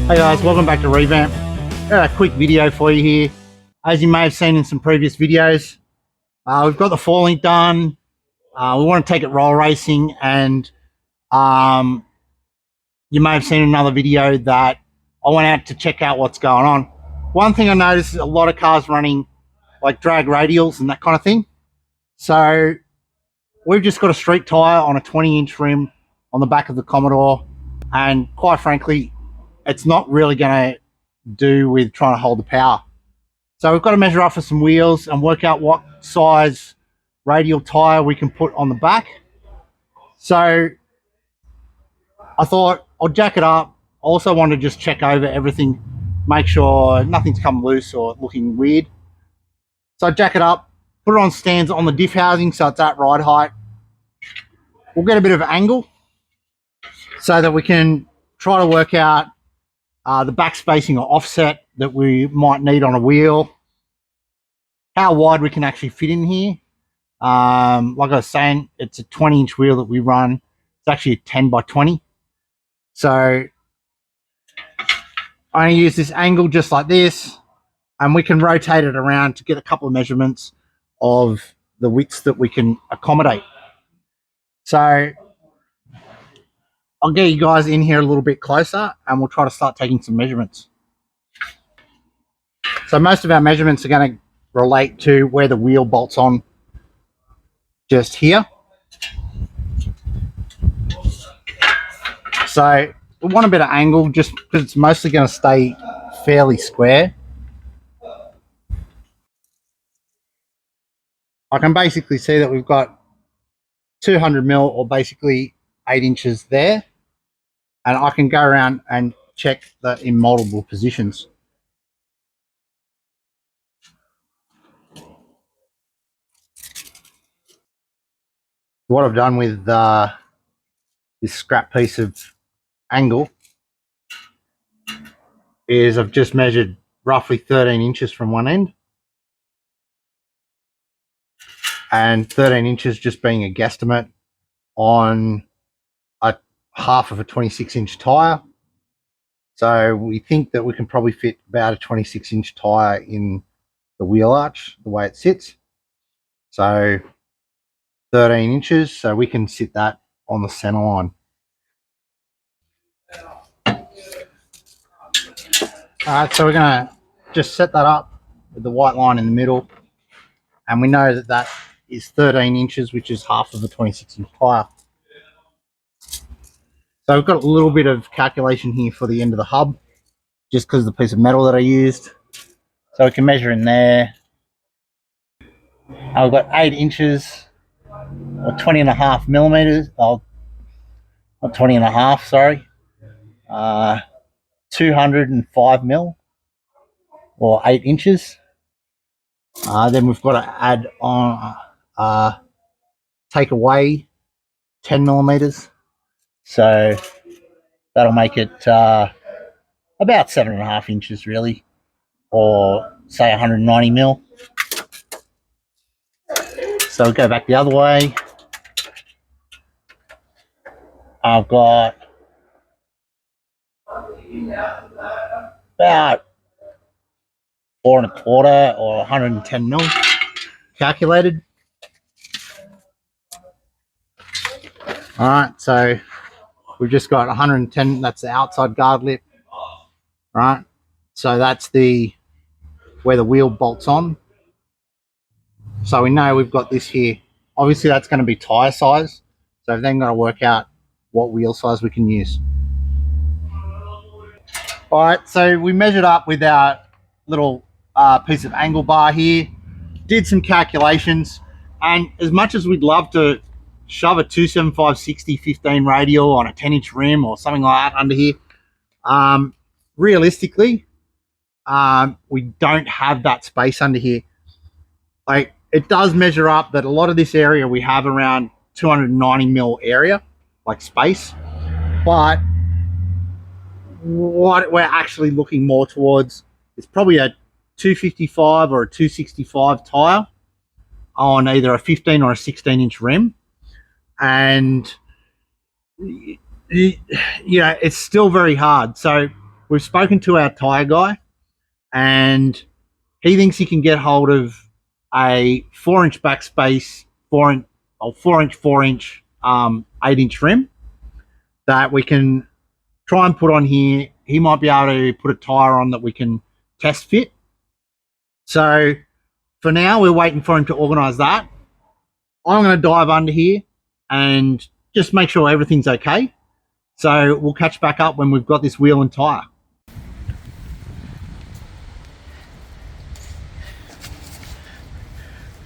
Hey guys, welcome back to Revamp. Got a quick video for you here. As you may have seen in some previous videos, we've got the four link done. We want to take it roll racing, and you may have seen another video that I went out to check out what's going on. One thing I noticed is a lot of cars running like drag radials and that kind of thing. So we've just got a street tire on a 20-inch rim on the back of the Commodore, and quite frankly, it's not really going to do with trying to hold the power. So we've got to measure up for some wheels and work out what size radial tire we can put on the back. So I thought I'll jack it up. I also want to just check over everything, make sure nothing's come loose or looking weird. So I jack it up, put it on stands on the diff housing so it's at ride height. We'll get a bit of angle so that we can try to work out the back spacing or offset that we might need on a wheel, how wide we can actually fit in here. Like I was saying, it's a 20-inch wheel that we run. It's actually a 10 by 20. So I'm going to use this angle just like this, and we can rotate it around to get a couple of measurements of the widths that we can accommodate. So I'll get you guys in here a little bit closer and we'll try to start taking some measurements. So most of our measurements are going to relate to where the wheel bolts on just here. So we want a bit of angle just because it's mostly going to stay fairly square. I can basically see that we've got 200 mil, or basically 8 inches there. And I can go around and check that in multiple positions. What I've done with this scrap piece of angle is I've just measured roughly 13 inches from one end, and 13 inches just being a guesstimate on a half of a 26-inch tire. So we think that we can probably fit about a 26-inch tire in the wheel arch the way it sits. So 13 inches, so we can sit that on the center line. Alright, so we're going to just set that up with the white line in the middle, and we know that that is 13 inches, which is half of a 26-inch tire. So we've got a little bit of calculation here for the end of the hub, just because of the piece of metal that I used. So we can measure in there. I've got 8 inches, or 20.5 millimeters. Oh, not 20.5, sorry. 205 mil, or 8 inches. Then we've got to add on, take away 10 millimeters. So that'll make it about 7.5 inches, really, or say 190 mil. So we'll go back the other way. I've got about 4.25 or 110 mil calculated. All right, so we've just got 110. That's the outside guard lip, right? So that's where the wheel bolts on. So we know we've got this here. Obviously, that's going to be tire size. So we've then got to work out what wheel size we can use. All right, so we measured up with our little piece of angle bar here, did some calculations, and as much as we'd love to shove a 275 60 15 radial on a 10-inch rim or something like that under here, realistically, we don't have that space under here. Like, it does measure up that a lot of this area we have around 290 mil area, like space, but what we're actually looking more towards is probably a 255 or a 265 tire on either a 15 or a 16-inch rim. And you know, it's still very hard. So we've spoken to our tyre guy, and he thinks he can get hold of a 4-inch backspace, 4-inch, 8-inch rim that we can try and put on here. He might be able to put a tyre on that we can test fit. So for now, we're waiting for him to organise that. I'm going to dive under here and just make sure everything's okay. So we'll catch back up when we've got this wheel and tyre.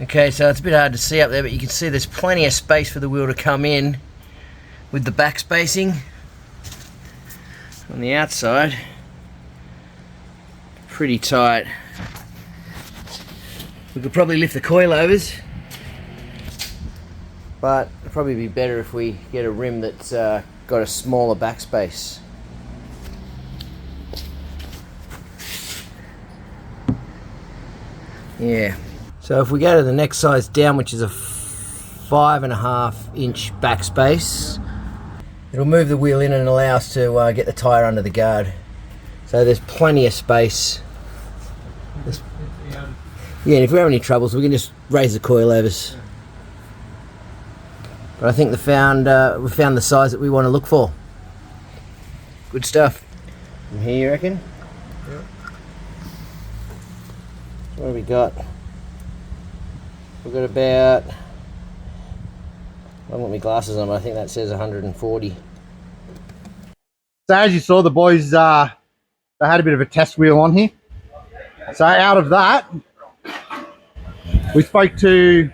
Okay, so it's a bit hard to see up there, but you can see there's plenty of space for the wheel to come in with the back spacing on the outside. Pretty tight. We could probably lift the coilovers, but it'd probably be better if we get a rim that's got a smaller backspace. Yeah. So if we go to the next size down, which is a 5.5-inch backspace, it'll move the wheel in and allow us to get the tyre under the guard. So there's plenty of space. Yeah, and if we have any troubles, we can just raise the coilovers. But I think we found the size that we want to look for. Good stuff. From here, you reckon? Yeah. What have we got? We've got about, I haven't got my glasses on, but I think that says 140. So as you saw, the boys, they had a bit of a test wheel on here. So out of that, we spoke to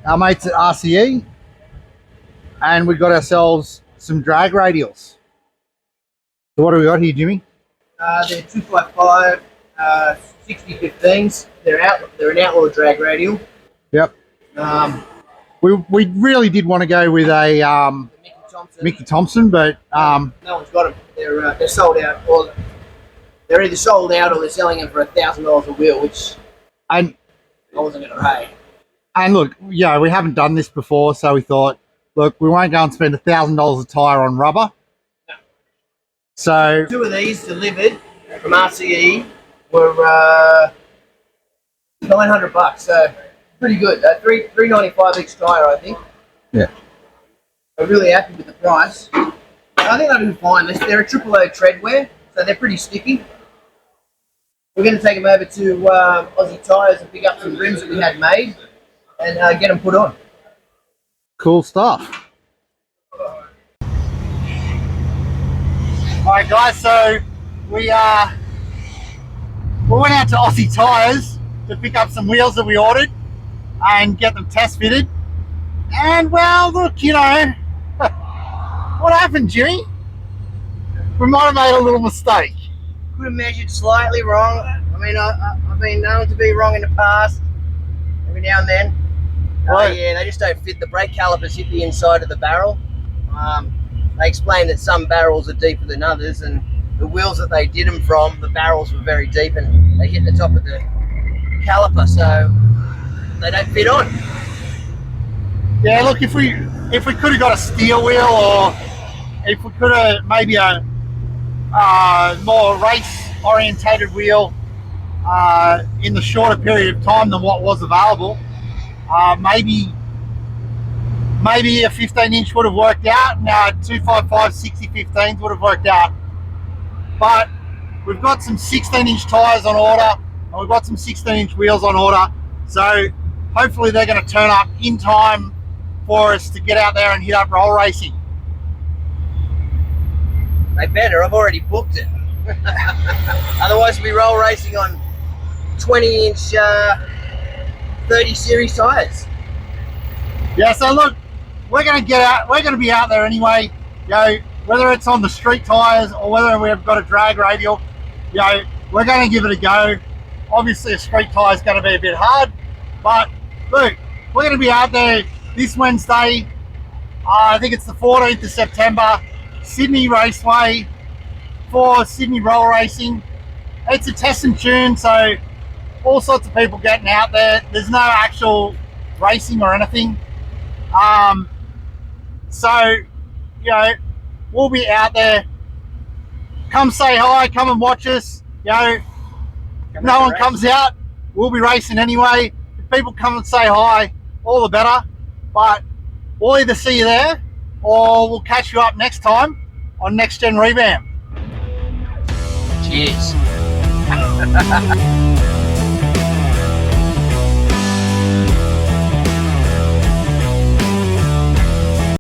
our mates at RCE, and we got ourselves some drag radials. So what do we got here, Jimmy? They're 255 6015s. They're an outlaw drag radial. Yep. We really did want to go with a Mickey Thompson, but no one's got them. They're sold out, or they're either sold out or they're selling them for $1,000 a wheel, which I wasn't going to pay. And look, yeah, we haven't done this before, so we thought, look, we won't go and spend $1,000 a tyre on rubber. No. So 2 of these delivered from RCE were $900, so pretty good. $395 each tyre, I think. Yeah. I'm really happy with the price. I think they'll do fine. They're a triple O treadwear, so they're pretty sticky. We're going to take them over to Aussie Tyres and pick up some rims that we had made and get them put on. Cool stuff. Alright guys, so we went out to Aussie Tyres to pick up some wheels that we ordered and get them test fitted. And well, look, you know, what happened, Jimmy? We might have made a little mistake. Could have measured slightly wrong. I mean, I've been known to be wrong in the past, every now and then. Right. Yeah, they just don't fit. The brake calipers hit the inside of the barrel. They explained that some barrels are deeper than others, and the wheels that they did them from, the barrels were very deep and they hit the top of the caliper, so they don't fit on. Yeah, look, if we could have got a steel wheel, or if we could have maybe a more race orientated wheel in the shorter period of time than what was available, maybe a 15-inch would have worked out, and 255 6015s would have worked out. But we've got some 16-inch tyres on order, and we've got some 16-inch wheels on order, so hopefully they're going to turn up in time for us to get out there and hit up roll racing. They better. I've already booked it. Otherwise we'll be roll racing on 20-inch 30 series tyres. Yeah, so look, we're going to get out. We're going to be out there anyway. You know, whether it's on the street tyres or whether we've got a drag radial, you know, we're going to give it a go. Obviously, a street tyre is going to be a bit hard, but look, we're going to be out there this Wednesday. I think it's the 14th of September, Sydney Raceway for Sydney Roll Racing. It's a test and tune, so all sorts of people getting out there. There's no actual racing or anything. So, you know, we'll be out there come say hi, come and watch us. You know, if no one comes out, we'll be racing anyway. If people come and say hi, all the better. But we'll either see you there or we'll catch you up next time on Next Gen Revamp. Cheers.